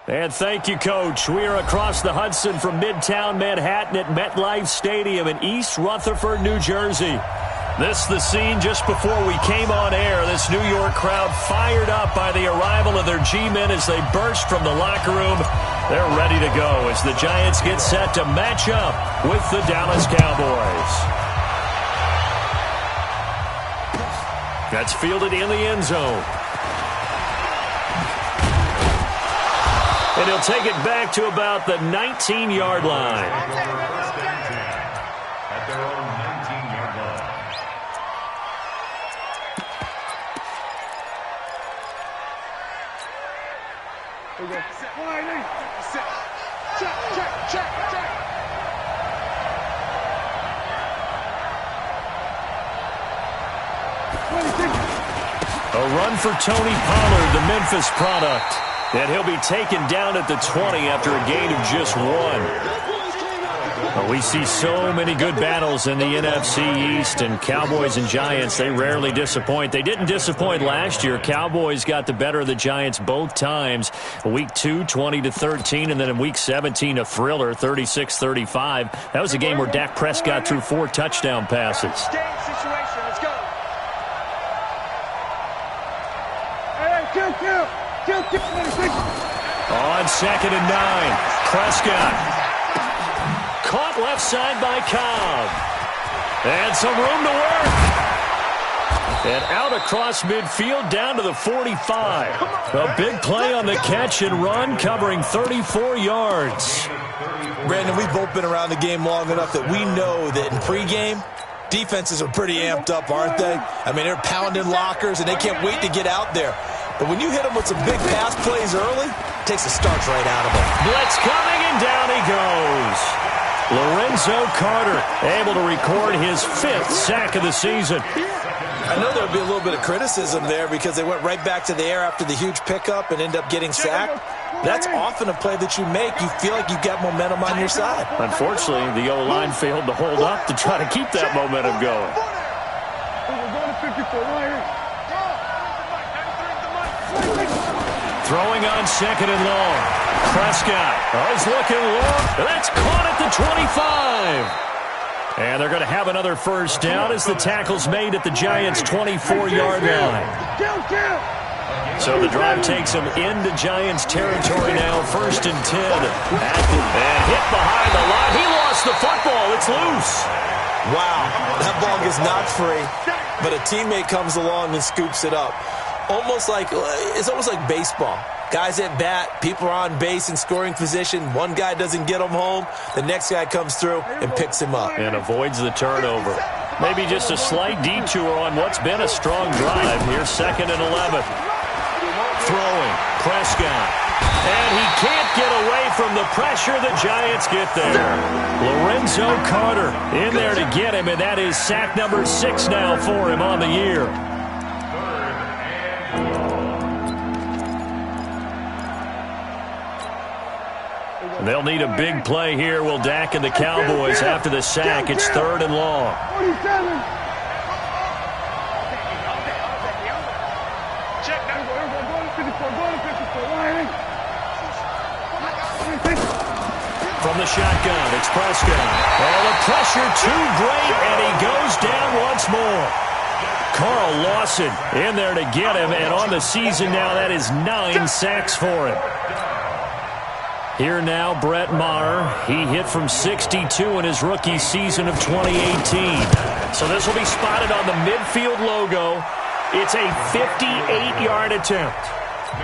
And thank you, Coach. We are across the Hudson from Midtown Manhattan at MetLife Stadium in East Rutherford, New Jersey. This is the scene just before we came on air. This New York crowd fired up by the arrival of their G-men as they burst from the locker room. They're ready to go as the Giants get set to match up with the Dallas Cowboys. That's fielded in the end zone. And he'll take it back to about the 19-yard line. At their own 19-yard line. A run for Tony Pollard, the Memphis product. And he'll be taken down at the 20 after a gain of just 1. Well, we see so many good battles in the NFC East, and Cowboys and Giants, they rarely disappoint. They didn't disappoint last year. Cowboys got the better of the Giants both times. Week 2, 20-13, and then in Week 17, a thriller, 36-35. That was a game where Dak Prescott threw 4 touchdown passes. On 2nd and 9, Prescott. Caught left side by Cobb. And some room to work. And out across midfield down to the 45. A big play on the catch and run, covering 34 yards. Brandon, we've both been around the game long enough that we know that in pregame, defenses are pretty amped up, aren't they? I mean, they're pounding lockers, and they can't wait to get out there. But when you hit them with some big pass plays early, it takes the starch right out of them. Blitz coming, and down he goes. Lorenzo Carter able to record his 5th sack of the season. I know there would be a little bit of criticism there because they went right back to the air after the huge pickup and end up getting sacked. That's often a play that you make. You feel like you've got momentum on your side. Unfortunately, the O-line failed to hold up to try to keep that momentum going. Throwing on 2nd and long. Prescott. Oh, he's looking long. That's caught at the 25. And they're going to have another first down as the tackle's made at the Giants' 24-yard line. So the drive takes them into Giants territory now. 1st and 10. And hit behind the line. He lost the football. It's loose. Wow. That ball is not free, but a teammate comes along and scoops it up. It's almost like baseball. Guys at bat, people are on base in scoring position. One guy doesn't get him home. The next guy comes through and picks him up. And avoids the turnover. Maybe just a slight detour on what's been a strong drive. Here's 2nd and 11. Throwing. Prescott. And he can't get away from the pressure. The Giants get there. Lorenzo Carter in there to get him, and that is sack number 6 now for him on the year. They'll need a big play here, will Dak and the Cowboys after the sack. It's 3rd and long. From the shotgun, it's Prescott. Oh, the pressure too great, and he goes down once more. Carl Lawson in there to get him, and on the season now, that is 9 sacks for him. Here now, Brett Maher. He hit from 62 in his rookie season of 2018. So this will be spotted on the midfield logo. It's a 58-yard attempt.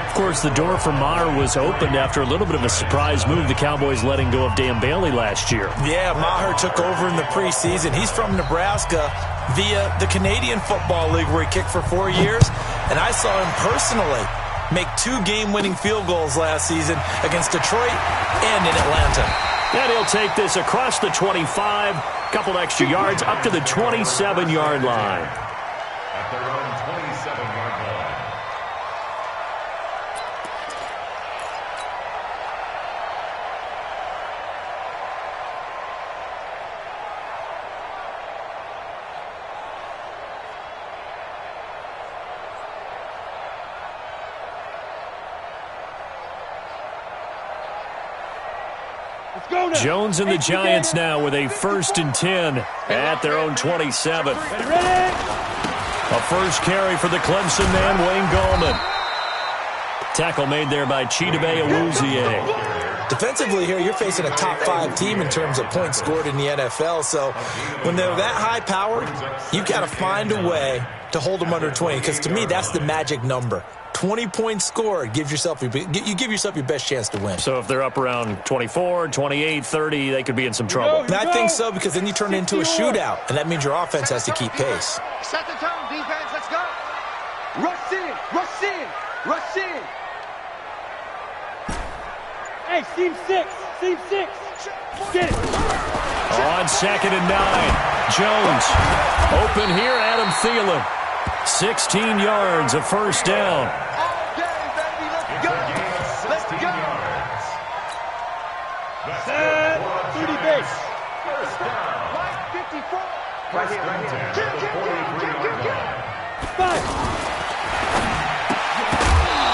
Of course, the door for Maher was opened after a little bit of a surprise move. The Cowboys letting go of Dan Bailey last year. Yeah, Maher took over in the preseason. He's from Nebraska via the Canadian Football League where he kicked for 4 years. And I saw him personally make 2 game-winning field goals last season against Detroit and in Atlanta. And he'll take this across the 25, couple extra yards, up to the 27-yard line. At their own 27-yard line. Jones and the Giants now with a 1st and 10 at their own 27. A first carry for the Clemson man, Wayne Gallman. Tackle made there by Chidobe Awuzie. Defensively here, you're facing a top 5 team in terms of points scored in the NFL. So when they're that high-powered, you've got to find a way to hold them under 20. Because to me, that's the magic number. 20 points scored, you give yourself your best chance to win. So if they're up around 24, 28, 30, they could be in some trouble. And I think so, because then you turn it into a shootout, and that means your offense has to keep pace. Set the tone, defense. Let's go. Rush in. Rush in. Rush in. Hey, seam 6. Seam 6. Get it. On 2nd and 9. Jones. Open here, Adam Thielen. 16 yards, a first down. All day, baby. Let's go. Let's go. Set. 30 base. Line 54. Right here. Kill. 5.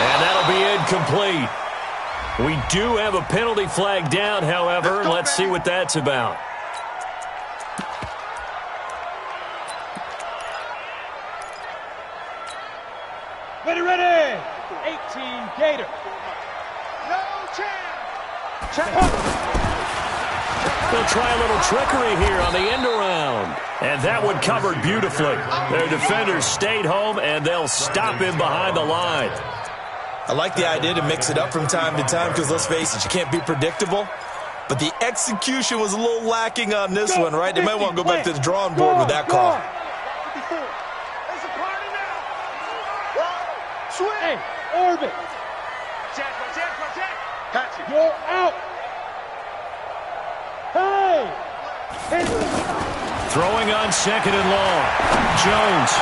And that'll be incomplete. We do have a penalty flag down, however. Let's see what that's about. Ready. 18 Gator. No chance. Check. They'll try a little trickery here on the end around. And that one covered beautifully. Their defenders stayed home, and they'll stop him behind the line. I like the idea to mix it up from time to time because, let's face it, you can't be predictable. But the execution was a little lacking on this one, right? They might want to go back to the drawing board with that call. It's a party now. Swing. Hey, orbit. Check. Catch it. You're out. Hey. Hit it. Throwing on 2nd and long. Jones.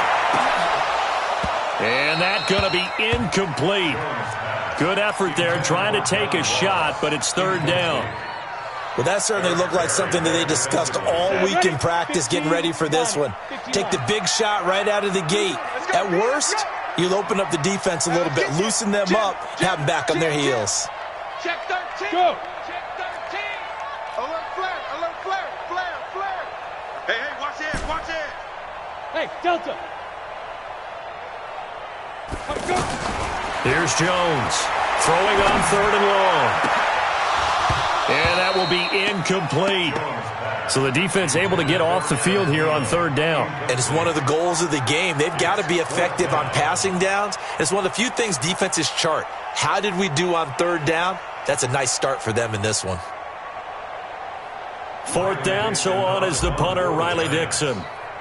And that's going to be incomplete. Good effort there, trying to take a shot, but it's 3rd down. Well, that certainly looked like something that they discussed all week in practice, getting ready for this one. Take the big shot right out of the gate. At worst, you'll open up the defense a little bit, loosen them up, have them back on their heels. Check 13. Go. Check 13. Alert flare. Hey, watch it. Hey, Delta. Go. Here's Jones. Throwing on 3rd and long. And that will be incomplete. So the defense able to get off the field here on 3rd down. And it's one of the goals of the game. They've got to be effective on passing downs. It's one of the few things defenses chart. How did we do on 3rd down? That's a nice start for them in this one. 4th down, so on is the punter, Riley Dixon.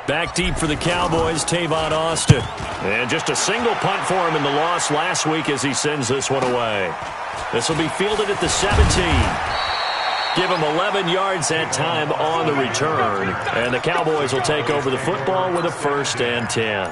Back deep for the Cowboys, Tavon Austin. And just a single punt for him in the loss last week as he sends this one away. This will be fielded at the 17. Give him 11 yards that time on the return. And the Cowboys will take over the football with a 1st and 10.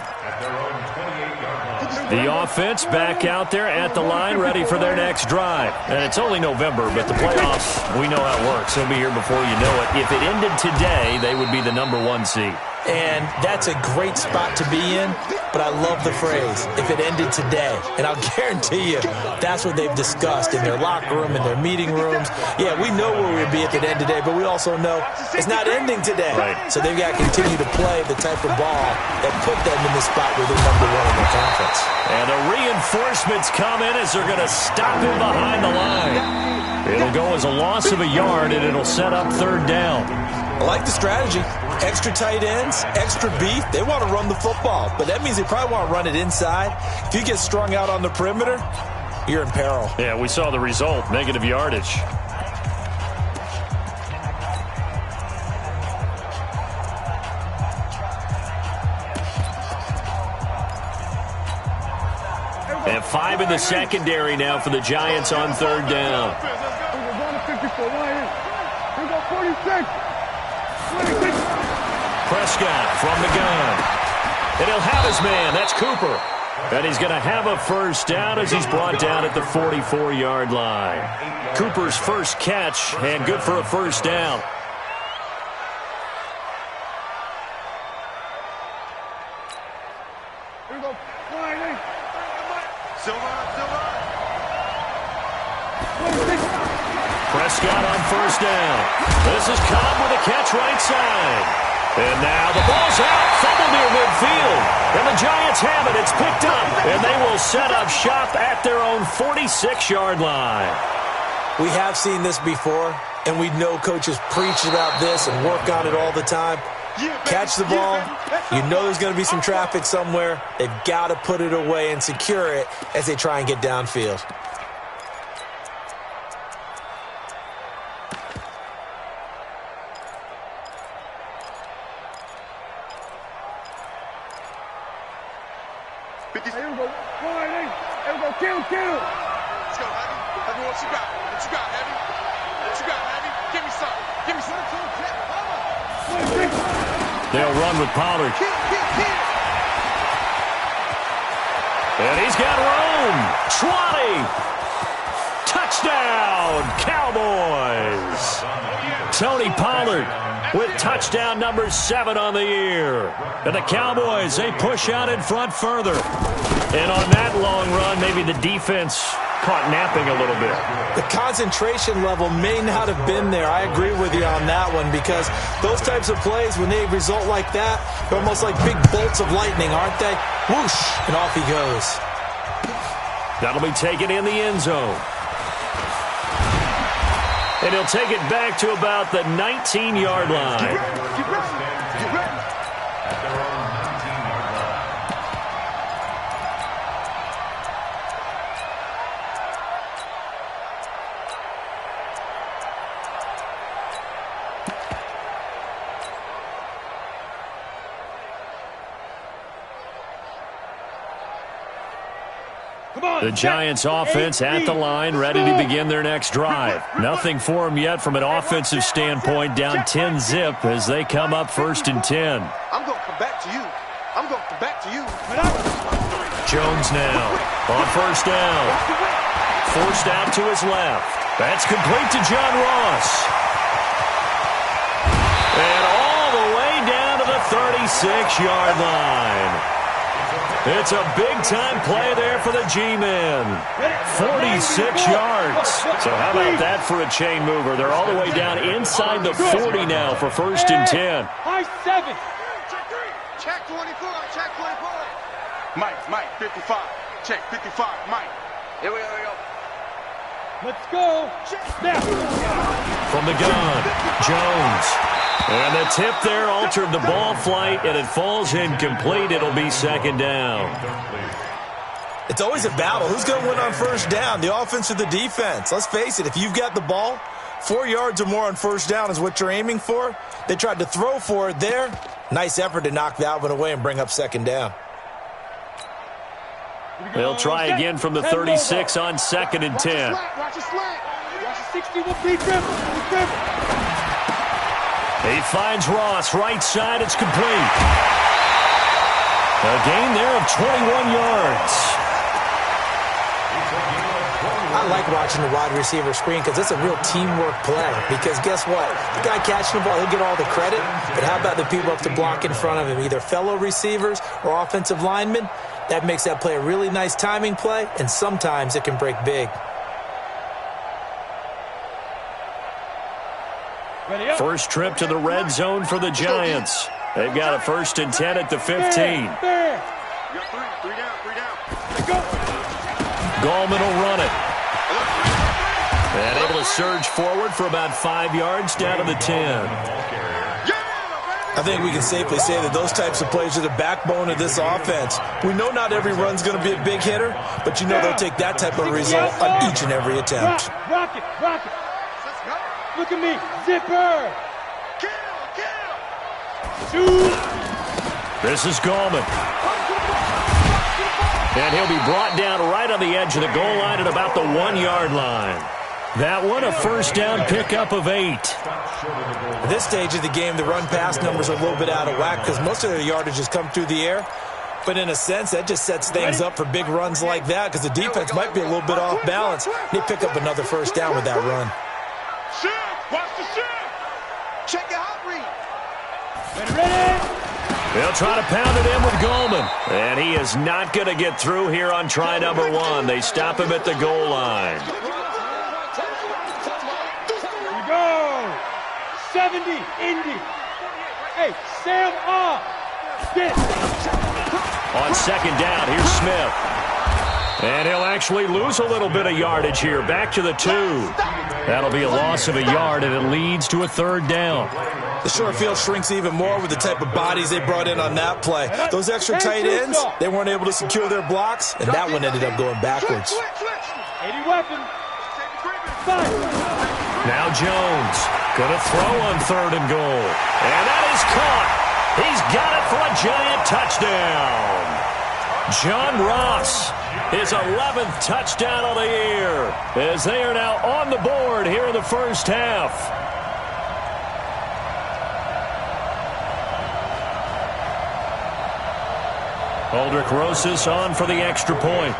The offense back out there at the line, ready for their next drive. And it's only November, but the playoffs, we know how it works. They'll be here before you know it. If it ended today, they would be the #1 seed. And that's a great spot to be in, but I love the phrase, if it ended today. And I'll guarantee you, that's what they've discussed in their locker room, in their meeting rooms. Yeah, we know where we'd be if it ended today, but we also know it's not ending today. Right. So they've got to continue to play the type of ball that put them in the spot where they're #1 in their conference. And the reinforcements come in as they're going to stop him behind the line. It'll go as a loss of a yard, and it'll set up 3rd down. I like the strategy. Extra tight ends, extra beef. They want to run the football, but that means they probably want to run it inside. If you get strung out on the perimeter, you're in peril. Yeah, we saw the result, negative yardage. And 5 in the secondary now for the Giants on 3rd down. Prescott from the gun. And he'll have his man. That's Cooper. And he's going to have a 1st down as he's brought down at the 44-yard line. Cooper's first catch, and good for a 1st down. Prescott on first down. This is Cobb with a catch right side. And now the ball's out. Fumble near midfield. And the Giants have it. It's picked up. And they will set up shop at their own 46-yard line. We have seen this before, and we know coaches preach about this and work on it all the time. Catch the ball. You know there's going to be some traffic somewhere. They've got to put it away and secure it as they try and get downfield. Here we go. Here we go. Kill. Let's go, Heavy. Heavy, what you got? What you got, Heavy? What you got, Heavy? Give me some. Give me some. They'll run with Pollard. And he's got room. Trotty. Touchdown, Cowboys. Tony Pollard with touchdown number 7 on the year. And the Cowboys, they push out in front further. And on that long run, maybe the defense caught napping a little bit. The concentration level may not have been there. I agree with you on that one, because those types of plays, when they result like that, they're almost like big bolts of lightning, aren't they? Whoosh, and off he goes. That'll be taken in the end zone. And he'll take it back to about the 19-yard line. The Giants offense at the line, ready to begin their next drive. Nothing for them yet from an offensive standpoint, down 10-zip as they come up 1st and 10. I'm going to come back to you. I'm going to come back to you. Jones now on first down. Forced out to his left. That's complete to John Ross. And all the way down to the 36-yard line. It's a big-time play there for the G-men. 46 yards. So how about that for a chain mover? They're all the way down inside the 40 now for 1st and 10. High 7. Check 24. Check 24. Mike, 55. Check 55. Mike. Here we go. Let's go. Snap. From the gun, Jones. And the tip there altered the ball flight, and it falls incomplete. It'll be 2nd down. It's always a battle. Who's going to win on first down, the offense or the defense? Let's face it, if you've got the ball, 4 yards or more on first down is what you're aiming for. They tried to throw for it there. Nice effort to knock that one away and bring up 2nd down. They'll try again from the 36 on 2nd and 10. Watch a slant. Watch a 61 dribble. He finds Ross, right side, it's complete. A gain there of 21 yards. I like watching the wide receiver screen because it's a real teamwork play. Because guess what? The guy catching the ball, he'll get all the credit. But how about the people up to block in front of him, either fellow receivers or offensive linemen? That makes that play a really nice timing play, and sometimes it can break big. First trip to the red zone for the Giants. They've got a 1st and 10 at the 15. Three down. Gallman will run it. And able to surge forward for about 5 yards down to the 10. I think we can safely say that those types of plays are the backbone of this offense. We know not every run's going to be a big hitter, but you know they'll take that type of result on each and every attempt. Rock it. Look at me. Zipper. Shoot. This is Gallman. And he'll be brought down right on the edge of the goal line at about the 1-yard line. That one, a first down pickup of 8. At this stage of the game, the run-pass numbers are a little bit out of whack because most of their yardage has come through the air. But in a sense, that just sets things up for big runs like that because the defense might be a little bit off balance. They pick up another first down with that run. Watch the shift. Check your hot read. Ready. They'll try to pound it in with Gallman. And he is not going to get through here on try number 1. They stop him at the goal line. 70, Indy. Hey, Sam off. Get. On second down, here's Smith. And he'll actually lose a little bit of yardage here. Back to the 2. That'll be a loss of a yard, and it leads to a third down. The short field shrinks even more with the type of bodies they brought in on that play. Those extra tight ends, they weren't able to secure their blocks, and that one ended up going backwards. 80 weapon. Now Jones going to throw on 3rd and goal. And that is caught. He's got it for a giant touchdown. John Ross, his 11th touchdown of the year, as they are now on the board here in the first half. Aldrich Rosas on for the extra point.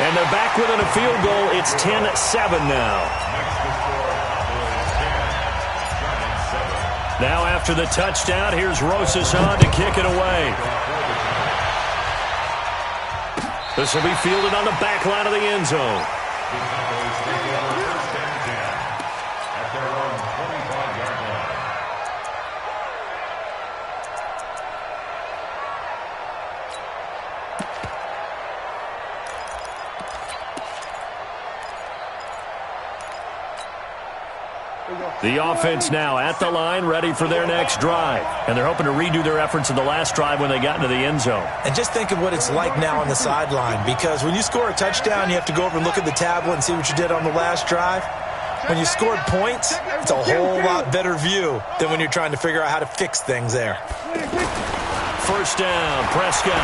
And they're back within a field goal. It's 10-7 now. Now after the touchdown, here's Rosas on to kick it away. This will be fielded on the back line of the end zone. The offense now at the line, ready for their next drive. And they're hoping to redo their efforts in the last drive when they got into the end zone. And just think of what it's like now on the sideline, because when you score a touchdown, you have to go over and look at the tablet and see what you did on the last drive. When you scored points, it's a whole lot better view than when you're trying to figure out how to fix things there. First down, Prescott.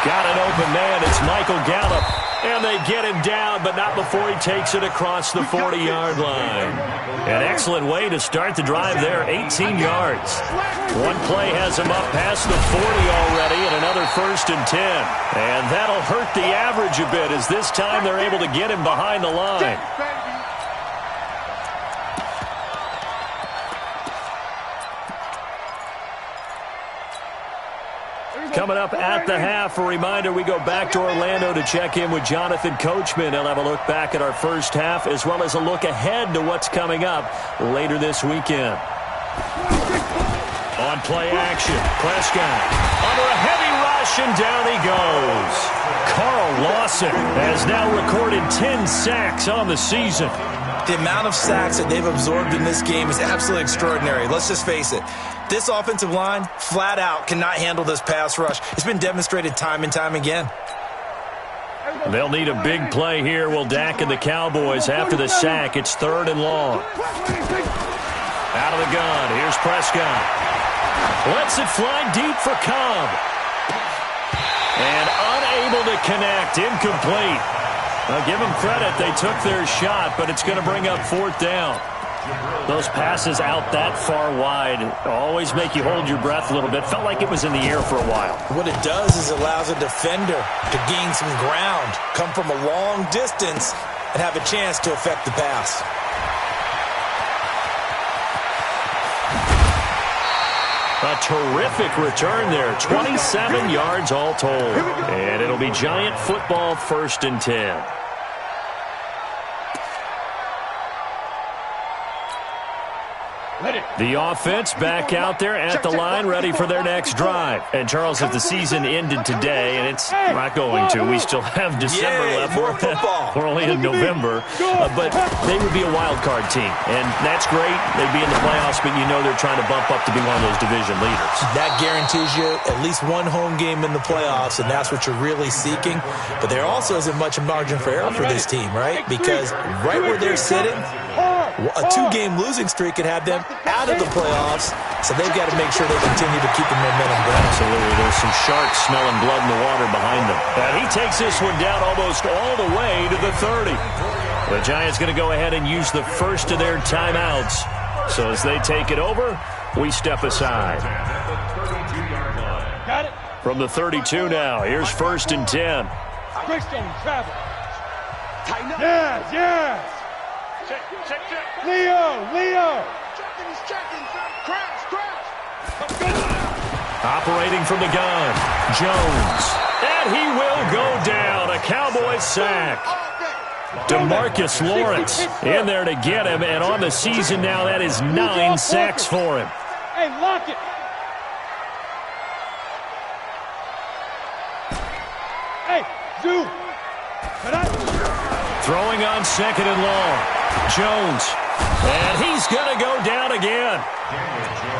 Got an open man. It's Michael Gallup. And they get him down, but not before he takes it across the 40-yard line. An excellent way to start the drive there, 18 yards. One play has him up past the 40 already, and another 1st and 10. And that'll hurt the average a bit, as this time they're able to get him behind the line. Coming up at the half, a reminder, we go back to Orlando to check in with Jonathan Coachman. He'll have a look back at our first half as well as a look ahead to what's coming up later this weekend. On play action, Prescott under a heavy rush, and down he goes. Carl Lawson has now recorded 10 sacks on the season. The amount of sacks that they've absorbed in this game is absolutely extraordinary. Let's just face it. This offensive line, flat out, cannot handle this pass rush. It's been demonstrated time and time again. They'll need a big play here, will Dak and the Cowboys after the sack. It's 3rd and long. Out of the gun, here's Prescott. Lets it fly deep for Cobb. And unable to connect, incomplete. Now give them credit, they took their shot, but it's going to bring up 4th down. Those passes out that far wide always make you hold your breath a little bit. Felt like it was in the air for a while. What it does is it allows a defender to gain some ground, come from a long distance, and have a chance to affect the pass. A terrific return there. 27 yards all told. And it'll be Giant football, 1st and 10. The offense back out there at the line, ready for their next drive. And, Charles, if the season ended today, and it's not going to, we still have December left. More football. We're only in November. But they would be a wild card team. And that's great. They'd be in the playoffs, but you know they're trying to bump up to be one of those division leaders. That guarantees you at least one home game in the playoffs, and that's what you're really seeking. But there also isn't much margin for error for this team, right? Because right where they're sitting, a 2-game losing streak could have them out of the playoffs, so they've got to make sure they continue to keep the momentum going. Absolutely. There's some sharks smelling blood in the water behind them. And he takes this one down almost all the way to the 30. The Giants going to go ahead and use the first of their timeouts. So as they take it over, we step aside. Got it. From the 32 now, here's 1st and 10. Quickstone, travel. Yes, yes. Leo. Operating from the gun, Jones. And he will go down. A Cowboys sack. DeMarcus Lawrence in there to get him, and on the season now, that is 9 sacks for him. Hey, lock it. Hey, Zoo. Throwing on 2nd and long. Jones. And he's going to go down again.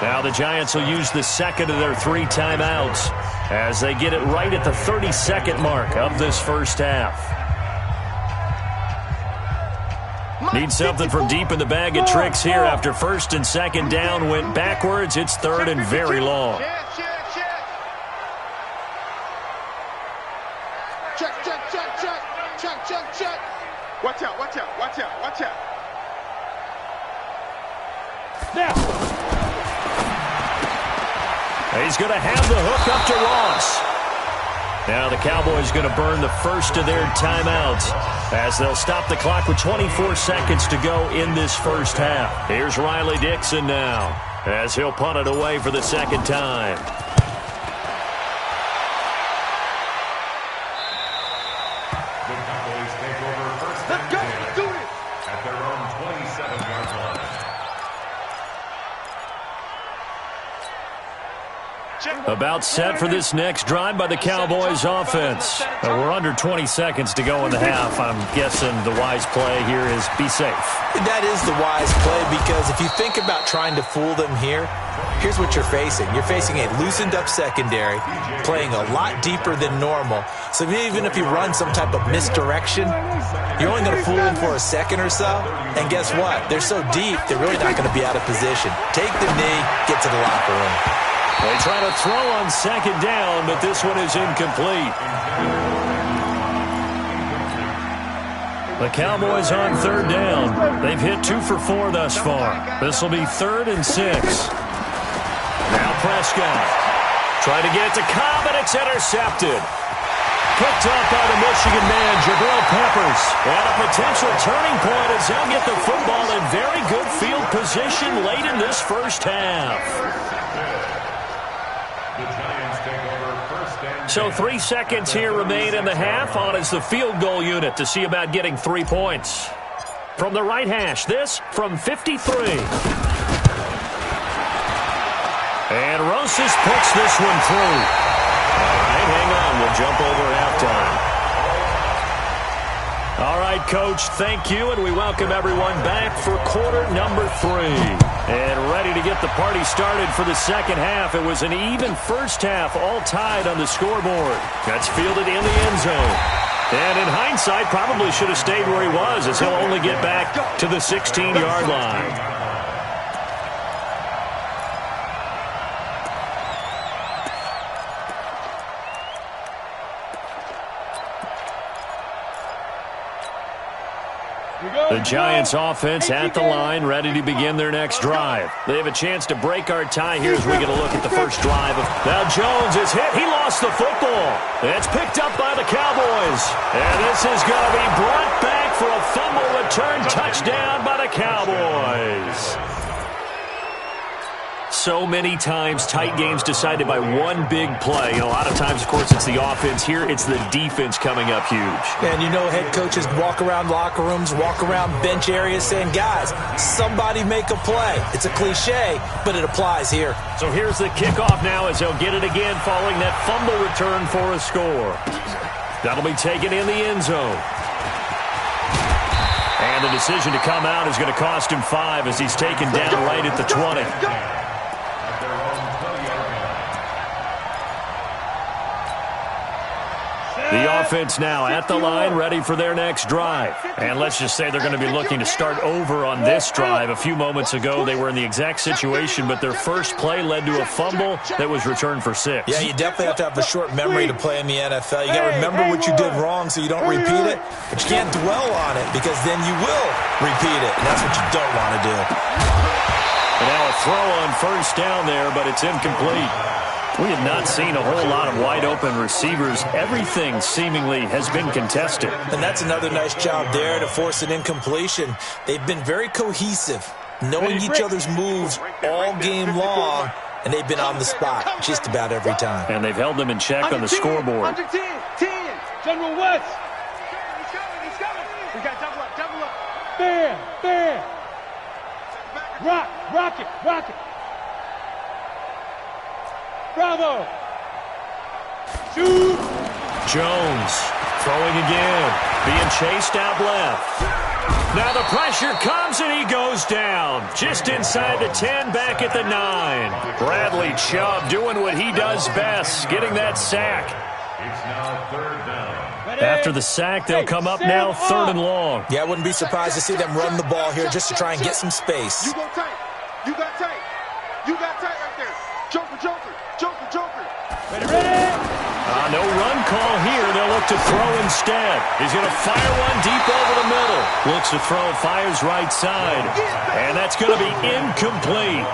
Now the Giants will use the second of their 3 timeouts as they get it right at the 32nd mark of this first half. Need something from deep in the bag of tricks here after 1st and 2nd down went backwards. It's 3rd and very long. Check. Watch out. Now. He's going to have the hook up to Ross. Now the Cowboys going to burn the first of their timeouts as they'll stop the clock with 24 seconds to go in this first half. Here's Riley Dixon now as he'll punt it away for the second time. The Cowboys take over first and 10 at their own 27-yard line. About set for this next drive by the Cowboys offense. We're under 20 seconds to go in the half. I'm guessing the wise play here is be safe. That is the wise play because if you think about trying to fool them here, here's what you're facing. You're facing a loosened up secondary, playing a lot deeper than normal. So even if you run some type of misdirection, you're only going to fool them for a second or so. And guess what? They're so deep, they're really not going to be out of position. Take the knee, get to the locker room. They try to throw on 2nd down, but this one is incomplete. The Cowboys on 3rd down. They've hit 2 for 4 thus far. This will be 3rd and 6. Now Prescott. Trying to get it to Cobb, and it's intercepted. Picked up by the Michigan man, Jabril Peppers. And a potential turning point as they'll get the football in very good field position late in this first half. So 3 seconds here remain in the half. On is the field goal unit to see about getting 3 points. From the right hash, this from 53. And Rosas puts this one through. All right, hang on. We'll jump over halftime. All right, Coach, thank you, and we welcome everyone back for quarter number 3. And ready to get the party started for the second half. It was an even first half, all tied on the scoreboard. That's fielded in the end zone. And in hindsight, probably should have stayed where he was as he'll only get back to the 16-yard line. The Giants offense at the line, ready to begin their next drive. They have a chance to break our tie here as we get a look at the first drive. Now Jones is hit. He lost the football. It's picked up by the Cowboys. And this is going to be brought back for a fumble return touchdown by the Cowboys. So many times, tight games decided by one big play. A lot of times, of course, it's the offense. Here, it's the defense coming up huge. And you know head coaches walk around locker rooms, walk around bench areas saying, guys, somebody make a play. It's a cliche, but it applies here. So here's the kickoff now as they'll get it again following that fumble return for a score. That'll be taken in the end zone. And the decision to come out is going to cost him 5 as he's taken down right at the 20. The offense now at the line, ready for their next drive. And let's just say they're going to be looking to start over on this drive. A few moments ago, they were in the exact situation, but their first play led to a fumble that was returned for 6. Yeah, you definitely have to have a short memory to play in the NFL. You got to remember what you did wrong so you don't repeat it, but you can't dwell on it because then you will repeat it, and that's what you don't want to do. And now a throw on first down there, but it's incomplete. We have not seen a whole lot of wide-open receivers. Everything seemingly has been contested. And that's another nice job there to force an incompletion. They've been very cohesive, knowing each other's moves all game long, and they've been on the spot just about every time. And they've held them in check on the scoreboard. Under 10, General West. Fair. Rock it. Bravo. Shoot. Jones throwing again. Being chased out left. Now the pressure comes and he goes down. Just inside the 10, back at the 9. Bradley Chubb doing what he does best, getting that sack. It's now third down. After the sack, they'll come up now 3rd and long. Yeah, I wouldn't be surprised to see them run the ball here just to try and get some space. You go tight. You got tight. You got tight right there. Joker. Ready. No run call here. They'll look to throw instead. He's going to fire one deep over the middle. Looks to throw, fires right side. And that's going to be incomplete.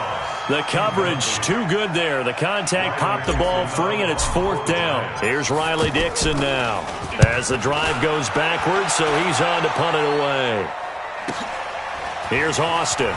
The coverage too good there. The contact popped the ball free, and it's 4th down. Here's Riley Dixon now as the drive goes backwards, so he's on to punt it away. Here's Austin.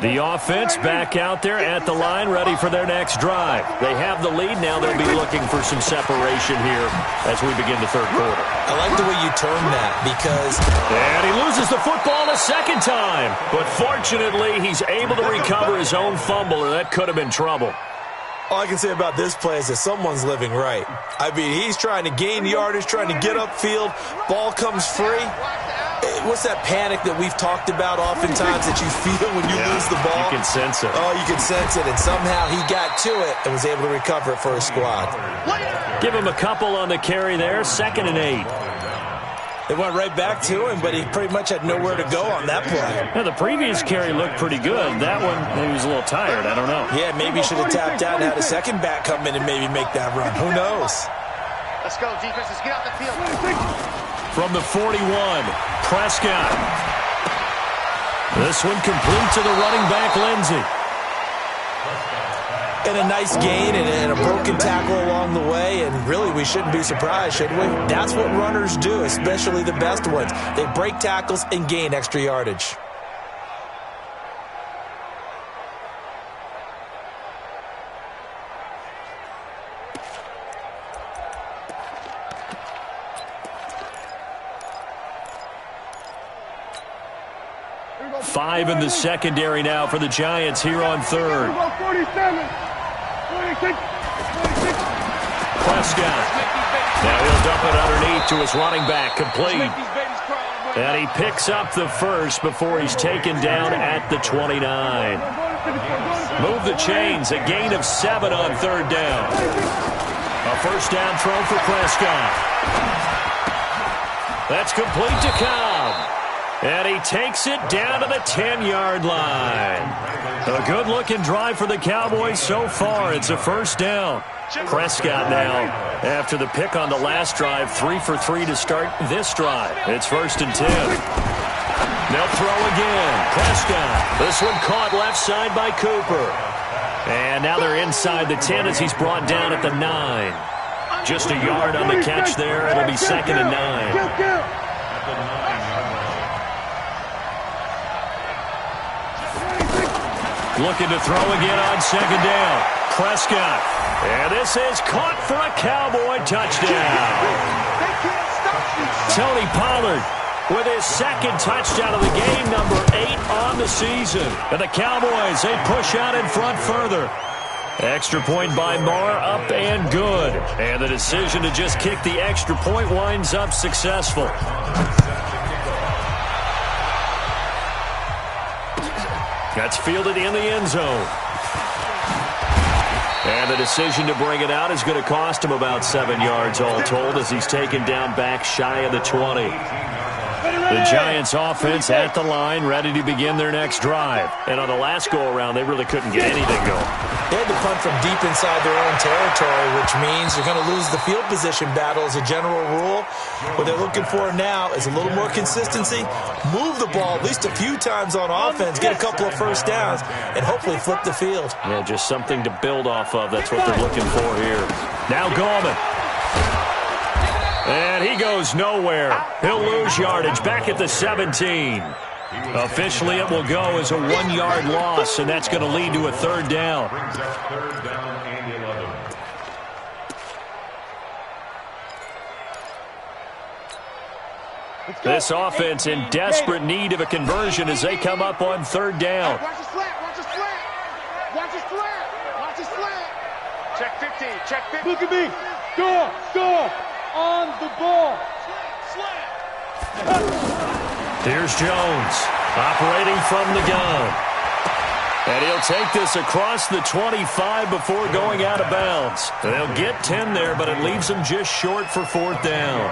The offense back out there at the line, ready for their next drive. They have the lead now. They'll be looking for some separation here as we begin the 3rd quarter. I like the way you term that because... And he loses the football a second time. But fortunately, he's able to recover his own fumble, or that could have been trouble. All I can say about this play is that someone's living right. I mean, he's trying to gain yardage, trying to get upfield. Ball comes free. What's that panic that we've talked about oftentimes that you feel when you lose the ball? You can sense it. Oh, you can sense it. And somehow he got to it and was able to recover it for his squad. Give him a couple on the carry there. 2nd and 8. They went right back to him, but he pretty much had nowhere to go on that play. Now, the previous carry looked pretty good. That one, he was a little tired. I don't know. Yeah, maybe he should have tapped out and had a second back come in and maybe make that run. Who knows? Let's go, defense. Let's get out the field. From the 41, Prescott. This one complete to the running back, Lindsey. And a nice gain and a broken tackle along the way, and really we shouldn't be surprised, should we? That's what runners do, especially the best ones. They break tackles and gain extra yardage. Five in the secondary now for the Giants here on 3rd. 47. 26. Prescott. Now he'll dump it underneath to his running back, complete. And he picks up the first before he's taken down at the 29. Move the chains, a gain of 7 on 3rd down. A 1st down throw for Prescott. That's complete to Cobb. And he takes it down to the 10-yard line. A good-looking drive for the Cowboys so far. It's a 1st down. Prescott now, after the pick on the last drive, 3 for 3 to start this drive. It's 1st and 10. They'll throw again. Prescott. This one caught left side by Cooper. And now they're inside the 10 as he's brought down at the 9. Just a yard on the catch there. It'll be 2nd and 9. Looking to throw again on 2nd down. Prescott. And this is caught for a Cowboy touchdown. Tony Pollard with his 2nd touchdown of the game, number 8 on the season. And the Cowboys, they push out in front further. Extra point by Marr, up and good. And the decision to just kick the extra point winds up successful. That's fielded in the end zone. And the decision to bring it out is going to cost him about 7 yards all told as he's taken down back shy of the 20. The Giants offense at the line, ready to begin their next drive. And on the last go-around, they really couldn't get anything going. They had to punt from deep inside their own territory, which means they're going to lose the field position battle as a general rule. What they're looking for now is a little more consistency, move the ball at least a few times on offense, get a couple of 1st downs, and hopefully flip the field. Yeah, just something to build off of. That's what they're looking for here. Now Gorman. And he goes nowhere. He'll lose yardage back at the 17. Officially, it will go as a 1-yard loss, and that's going to lead to a third down. Brings up third down and 11. This offense in desperate need of a conversion as they come up on third down. Watch the slant, watch the slant. Watch the slant, watch the slant. Check 15, check 15. Look at me. Go on the ball. Here's Jones operating from the gun. And he'll take this across the 25 before going out of bounds. They'll get 10 there, but it leaves them just short for fourth down.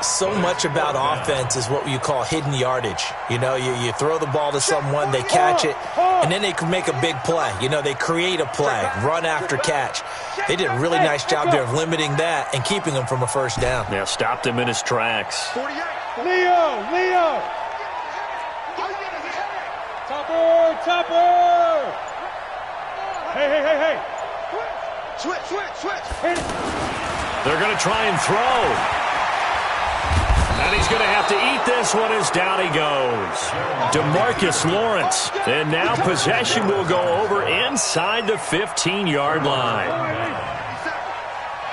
So much about offense is what you call hidden yardage. You know, you throw the ball to someone, they catch it, and then they can make a big play. You know, they create a play, run after catch. They did a really nice job there of limiting that and keeping him from a first down. Yeah, stopped him in his tracks. 48. Leo. Topper. Hey. Switch. They're going to try and throw. And he's going to have to eat this one as down he goes. DeMarcus Lawrence. And now possession will go over inside the 15-yard line.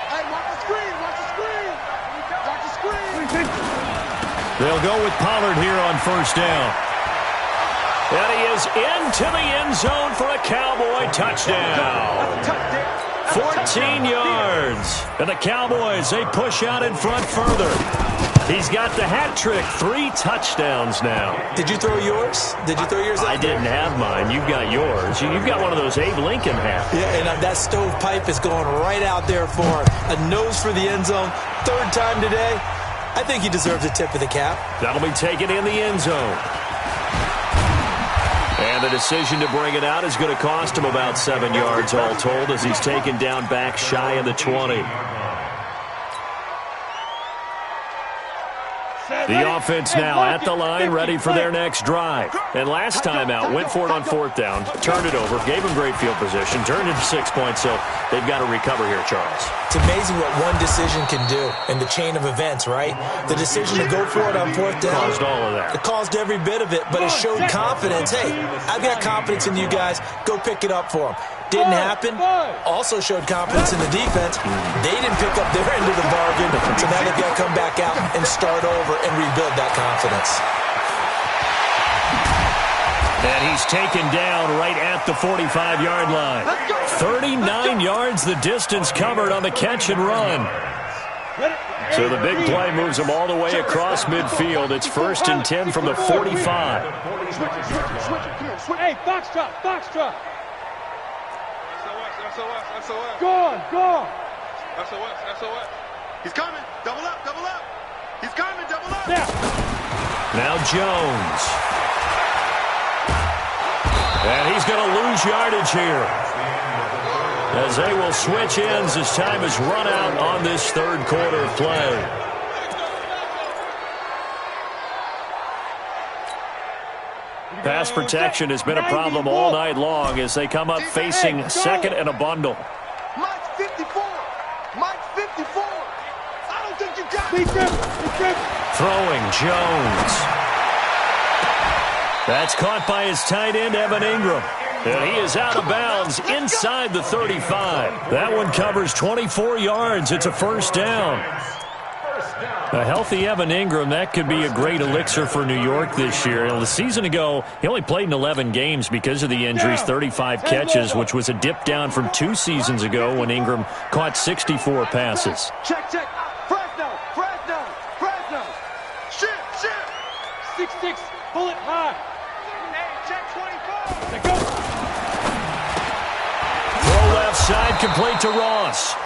Hey, watch the screen. Watch the screen. They'll go with Pollard here on first down. And he is into the end zone for a Cowboy touchdown. 14 yards. And the Cowboys, they push out in front further. He's got the hat trick, 3 touchdowns now. Did you throw yours? I didn't have mine. You've got yours. You've got one of those Abe Lincoln hats. Yeah, and that stovepipe is going right out there for him. A nose for the end zone. Third time today. I think he deserves a tip of the cap. That'll be taken in the end zone. And the decision to bring it out is going to cost him about 7 yards all told as he's taken down back shy of the 20. The offense now at the line, ready for their next drive. And last time out, went for it on fourth down, turned it over, gave him great field position, turned it to 6 points, so they've got to recover here, Charles. It's amazing what one decision can do in the chain of events, right? The decision to go for it on fourth down. Caused all of that. It caused every bit of it, but it showed confidence. Hey, I've got confidence in you guys. Go pick it up for them. Didn't happen. Also showed confidence in the defense. They didn't pick up their end of the bargain, so now they've got to come back out and start over and rebuild that confidence. And he's taken down right at the 45-yard line. 39 yards the distance covered on the catch and run. So the big play moves him all the way across midfield. It's 1st and 10 from the 45. Hey, Foxtrot. SOS. Go on. SOS. He's coming. Double up. He's coming. Double up. Now Jones. And he's going to lose yardage here, as they will switch ends as time is run out on this third quarter of play. Pass protection has been a problem all night long as they come up facing second and a bundle. Mike's 54. I don't think you got it. Throwing Jones. That's caught by his tight end, Evan Ingram. And he is out of bounds inside the 35. That one covers 24 yards. It's a first down. A healthy Evan Ingram, that could be a great elixir for New York this year. The season ago, he only played in 11 games because of the injuries, 35 catches, which was a dip down from 2 seasons ago when Ingram caught 64 passes. Check. Fresno. Shift. 6-6. Pull it high. Hey, check 24. Let go. Throw left side, complete to Ross.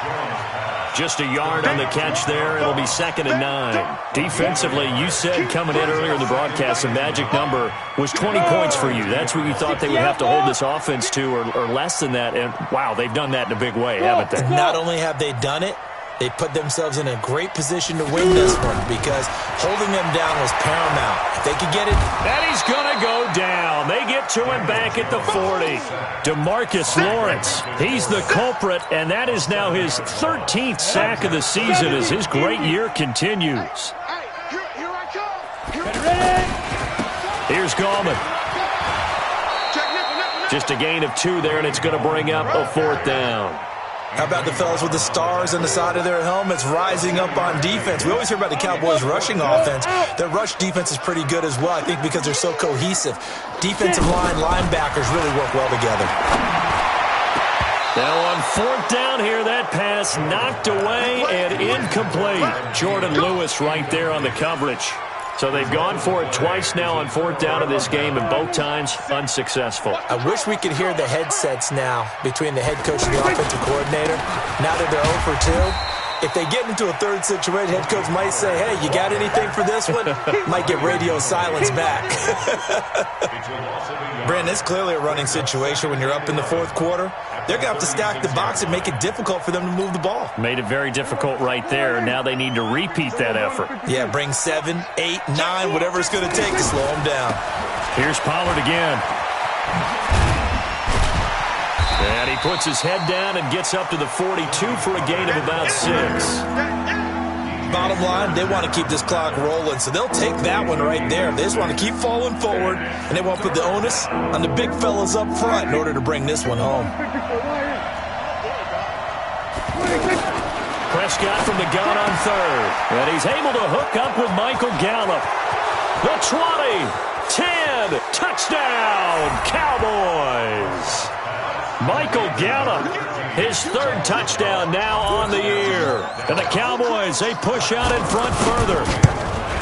Just a yard on the catch there. It'll be 2nd and 9. Defensively, you said coming in earlier in the broadcast, the magic number was 20 points for you. That's what you thought they would have to hold this offense to, or less than that. And, wow, they've done that in a big way, haven't they? Not only have they done it, They put themselves in a great position to win this one because holding them down was paramount. If they could get it. And he's going to go down. They get to him back at the 40. DeMarcus Lawrence, he's the culprit, and that is now his 13th sack of the season as his great year continues. Here's Gallman. Just a gain of 2 there, and it's going to bring up a 4th down. How about the fellas with the stars on the side of their helmets rising up on defense? We always hear about the Cowboys' rushing offense. Their rush defense is pretty good as well, I think, because they're so cohesive. Defensive line, linebackers really work well together. Now on 4th down here, that pass knocked away and incomplete. Jordan Lewis right there on the coverage. So they've gone for it twice now on 4th down in this game, and both times unsuccessful. I wish we could hear the headsets now between the head coach and the offensive coordinator. Now that they're 0 for 2, if they get into a third situation, head coach might say, hey, you got anything for this one? Might get radio silence back. Brandon, it's clearly a running situation when you're up in the 4th quarter. They're going to have to stack the box and make it difficult for them to move the ball. Made it very difficult right there. Now they need to repeat that effort. Yeah, bring 7, 8, 9, whatever it's going to take to slow them down. Here's Pollard again. And he puts his head down and gets up to the 42 for a gain of about 6. Bottom line, they want to keep this clock rolling, so they'll take that one right there. They just want to keep falling forward, and they want to put the onus on the big fellas up front in order to bring this one home. Prescott from the gun on 3rd. And he's able to hook up with Michael Gallup. The 20, 10, touchdown, Cowboys. Michael Gallup, his 3rd touchdown now on the year. And the Cowboys, they push out in front further.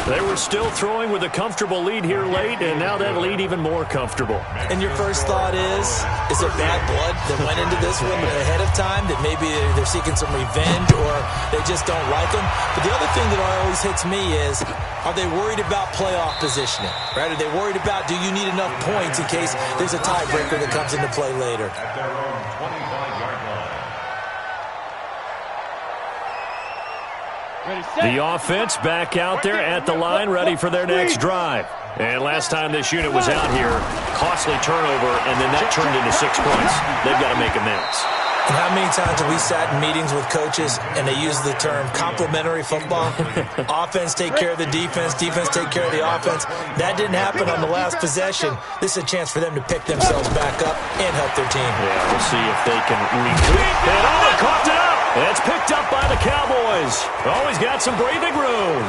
They were still throwing with a comfortable lead here late, and now that lead even more comfortable. And your first thought is there bad blood that went into this one ahead of time, that maybe they're seeking some revenge or they just don't like them? But the other thing that always hits me is, are they worried about playoff positioning? Right? Are they worried about, do you need enough points in case there's a tiebreaker that comes into play later? At their own 25-yard line. The offense back out there at the line, ready for their next drive. And last time this unit was out here, costly turnover, and then that turned into 6 points. They've got to make amends. And how many times have we sat in meetings with coaches and they use the term complementary football? Offense take care of the defense, defense take care of the offense. That didn't happen on the last possession. This is a chance for them to pick themselves back up and help their team. Yeah, we'll see if they can recoup. And they coughed it up. And it's picked up by the Cowboys. Always got some breathing room.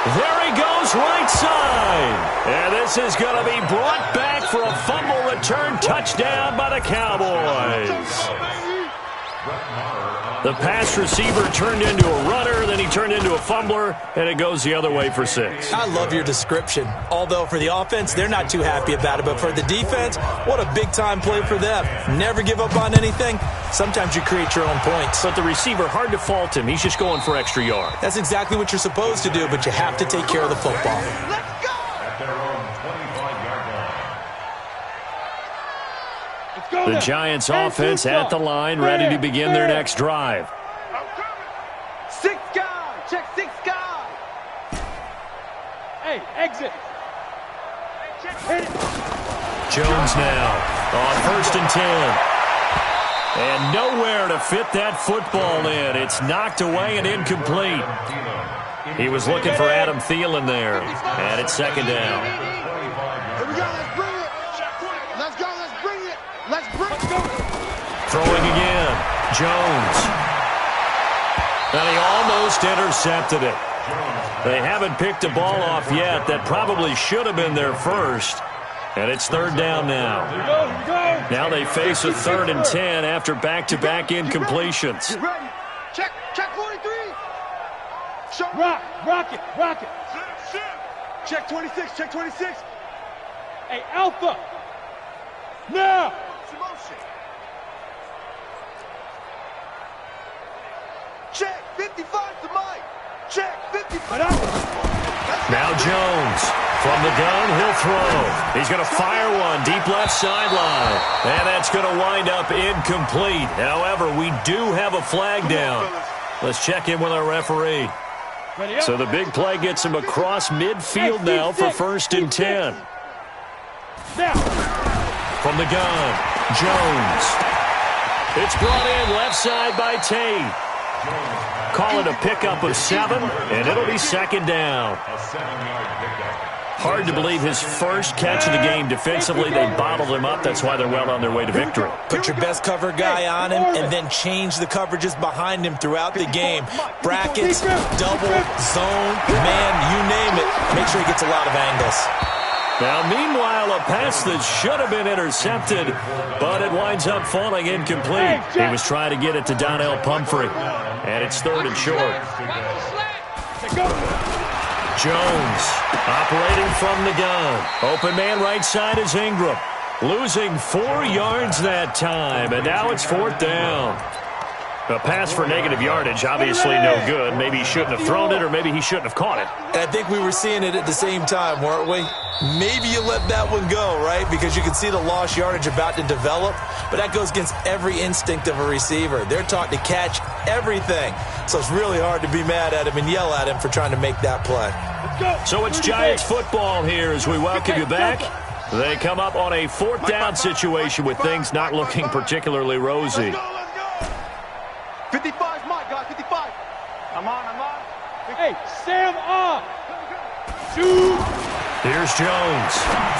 There he goes right side. And this is going to be brought back for a fumble return touchdown by the Cowboys. The pass receiver turned into a runner, then he turned into a fumbler, and it goes the other way for 6. I love your description. Although for the offense, they're not too happy about it. But for the defense, what a big-time play for them. Never give up on anything. Sometimes you create your own points. But the receiver, hard to fault him. He's just going for extra yard. That's exactly what you're supposed to do, but you have to take care of the football. At their own 25-yard line. The Giants offense at the line, ready to begin their next drive. 6 guy, check 6 guy. Hey, exit. Hit it. Jones now on 1st and 10. And nowhere to fit that football in. It's knocked away and incomplete. He was looking for Adam Thielen there. And it's 2nd down. Here we go, let's bring it. Let's go, let's bring it. Let's bring it. Throwing again. Jones. And he almost intercepted it. They haven't picked a ball off yet. That probably should have been their first. And it's 3rd down now. Now they face a 3rd and 10 after back-to-back incompletions. Get ready. Check 43. Rock it. Check 26, check 26. Hey, Alpha. Now. Check 55 to Mike. Check 55. Now Jones from the gun, he'll throw. He's going to fire one deep left sideline. And that's going to wind up incomplete. However, we do have a flag down. Let's check in with our referee. So the big play gets him across midfield now for 1st and 10. From the gun, Jones. It's brought in left side by Tate. Call it a pickup of 7, and it'll be 2nd down. A 7-yard pickup. Hard to believe his first catch of the game. Defensively, they bottled him up. That's why they're well on their way to victory. Put your best cover guy on him and then change the coverages behind him throughout the game. Brackets, double, zone, man, you name it. Make sure he gets a lot of angles. Now, meanwhile, a pass that should have been intercepted, but it winds up falling incomplete. He was trying to get it to Donnell Pumphrey, and it's 3rd and short. Jones operating from the gun. Open man right side is Ingram. Losing 4 yards that time, and now it's 4th down. A pass for negative yardage, obviously no good. Maybe he shouldn't have thrown it, or maybe he shouldn't have caught it. And I think we were seeing it at the same time, weren't we? Maybe you let that one go, right? Because you can see the lost yardage about to develop, but that goes against every instinct of a receiver. They're taught to catch everything. So it's really hard to be mad at him and yell at him for trying to make that play. So it's Giants football here as we welcome you back. They come up on a 4th down situation with things not looking particularly rosy. 55, Mike, guys, 55. I'm on. Hey, Sam on. Shoot. Here's Jones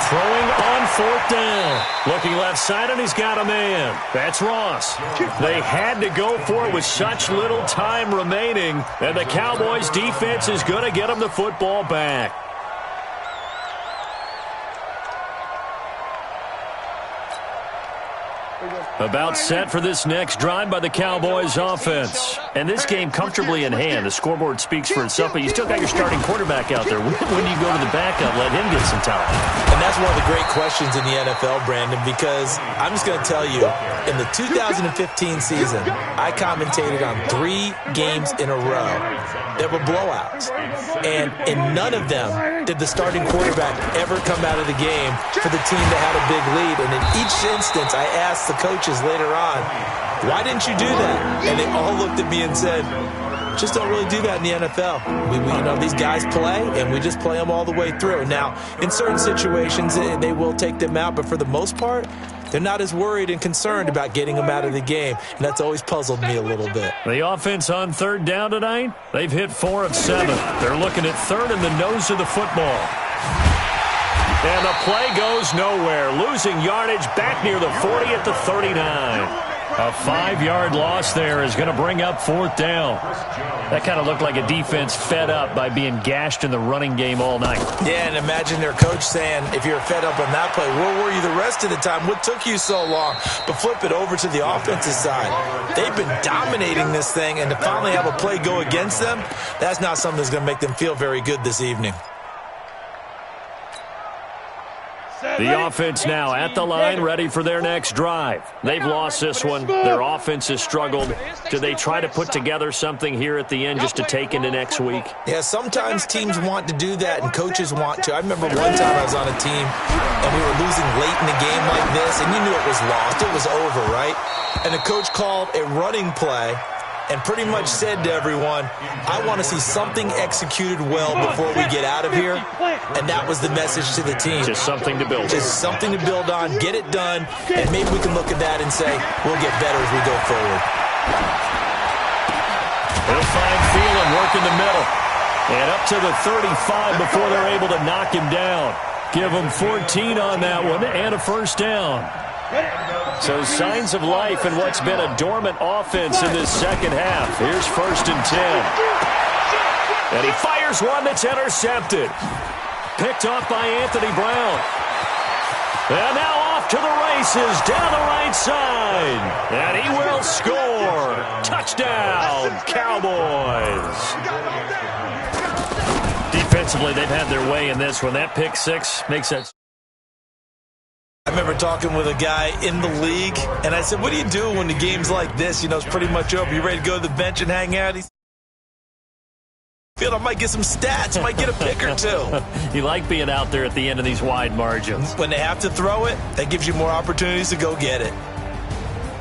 throwing on 4th down. Looking left side, and he's got a man. That's Ross. They had to go for it with such little time remaining, and the Cowboys defense is going to get them the football back. About set for this next drive by the Cowboys offense. And this game comfortably in hand. The scoreboard speaks for itself, but you still got your starting quarterback out there. When do you go to the backup, let him get some time? And that's one of the great questions in the NFL, Brandon, because I'm just going to tell you, in the 2015 season, I commentated on 3 games in a row that were blowouts. And in none of them did the starting quarterback ever come out of the game for the team that had a big lead. And in each instance, I asked the coaches later on, why didn't you do that? And they all looked at me and said, just don't really do that in the NFL. We you know, these guys play, and we just play them all the way through. Now, in certain situations, they will take them out, but for the most part, they're not as worried and concerned about getting them out of the game, and that's always puzzled me a little bit. The offense on 3rd down tonight, they've hit 4 of 7. They're looking at 3rd in the nose of the football. And the play goes nowhere. Losing yardage back near the 40 at the 39. A 5-yard loss there is going to bring up 4th down. That kind of looked like a defense fed up by being gashed in the running game all night. Yeah, and imagine their coach saying, if you're fed up on that play, where were you the rest of the time? What took you so long? But flip it over to the offensive side. They've been dominating this thing, and to finally have a play go against them, that's not something that's going to make them feel very good this evening. The offense now at the line, ready for their next drive. They've lost this one. Their offense has struggled. Do they try to put together something here at the end just to take into next week? Yeah, sometimes teams want to do that and coaches want to. I remember one time I was on a team and we were losing late in the game like this, and you knew it was lost. It was over, right? And the coach called a running play and pretty much said to everyone, I want to see something executed well before we get out of here. And that was the message to the team. Just something to build on. Just something to build on, get it done, and maybe we can look at that and say, we'll get better as we go forward. They'll find Thielen work in the middle. And up to the 35 before they're able to knock him down. Give him 14 on that one and a 1st down. So signs of life in what's been a dormant offense in this second half. Here's 1st and 10. And he fires one that's intercepted. Picked off by Anthony Brown. And now off to the races down the right side. And he will score. Touchdown, Cowboys. Defensively, they've had their way in this one. That pick 6 makes sense. I remember talking with a guy in the league, and I said, what do you do when the game's like this? You know, it's pretty much over. You ready to go to the bench and hang out? He said, I might get some stats, might get a pick or 2. You like being out there at the end of these wide margins. When they have to throw it, that gives you more opportunities to go get it.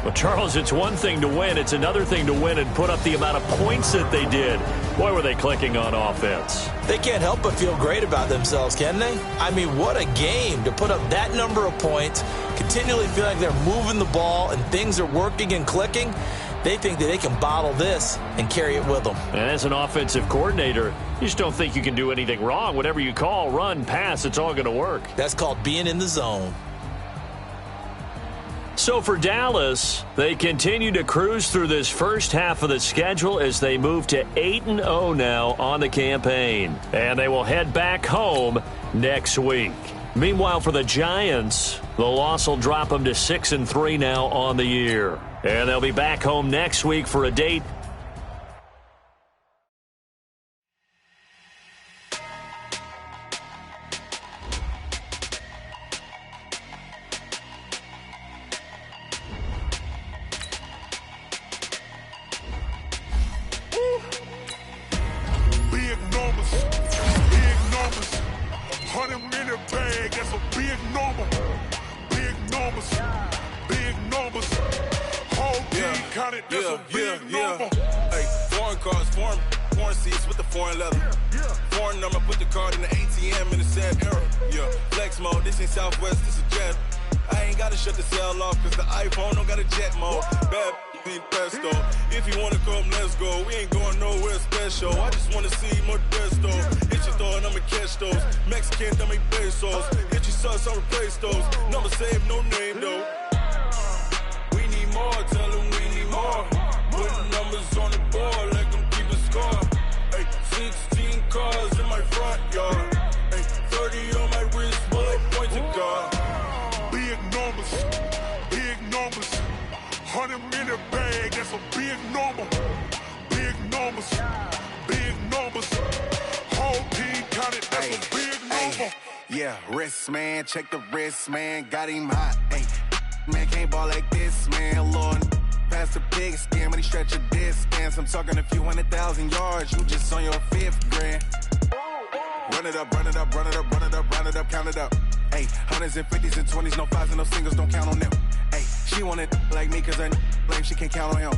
Well, Charles, it's one thing to win. It's another thing to win and put up the amount of points that they did. Boy, were they clicking on offense. They can't help but feel great about themselves, can they? I mean, what a game to put up that number of points, continually feel like they're moving the ball and things are working and clicking. They think that they can bottle this and carry it with them. And as an offensive coordinator, you just don't think you can do anything wrong. Whatever you call, run, pass, it's all going to work. That's called being in the zone. So for Dallas, they continue to cruise through this first half of the schedule as they move to 8-0 now on the campaign. And they will head back home next week. Meanwhile, for the Giants, the loss will drop them to 6-3 now on the year. And they'll be back home next week for a date Hey, foreign cars, foreign seats with the foreign leather. Foreign number, put the card in the ATM in the sad era. Yeah, flex mode, this ain't Southwest, this is jet. I ain't gotta shut the cell off, cause the iPhone don't got a jet mode. Bad need pesto. If you wanna come, let's go. We ain't going nowhere special. I just wanna see more desto. Hit your thought, I'ma catch those. Mexican, dummy pesos. Hit your sus, I'll replace those. Number saved, no name though. We need more, tell them we need more. Putting numbers on the board, let them keep a score. Hey, 16 cars in my front yard. Hey, 30 on my wrist, bullet point to God. Big numbers, big numbers. 100 in the bag, that's a big number. Big numbers, big numbers. Whole team counted, that's a big number. Yeah, wrist man, check the wrist man, got him hot. Hey, man can't ball like this, man. Lord, past the big skin, when he stretch a distance. I'm talking a few 100,000 yards, you just on your 5th grand. Run it up, run it up, run it up, run it up, run it up, count it up. Hey, hundreds and 50s and 20s, no 5s and no singles, don't count on them. Hey, she want it like me, cause her blame, she can't count on him.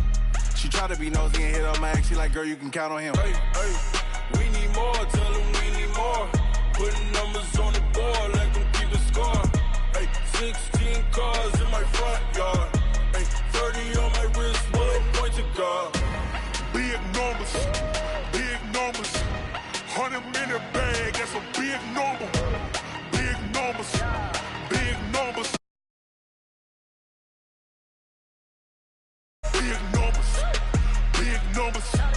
She try to be nosy and hit up my ex, she like, girl, you can count on him. Hey, we need more, tell them we need more. Putting numbers on the board, let them keep a score. Hey, 16 cars in my front yard. Hey, 30 on my wrist, bullet point to God. Big numbers, big numbers. 100 in the bag, that's a big number. Big numbers, big numbers. Big numbers, big numbers.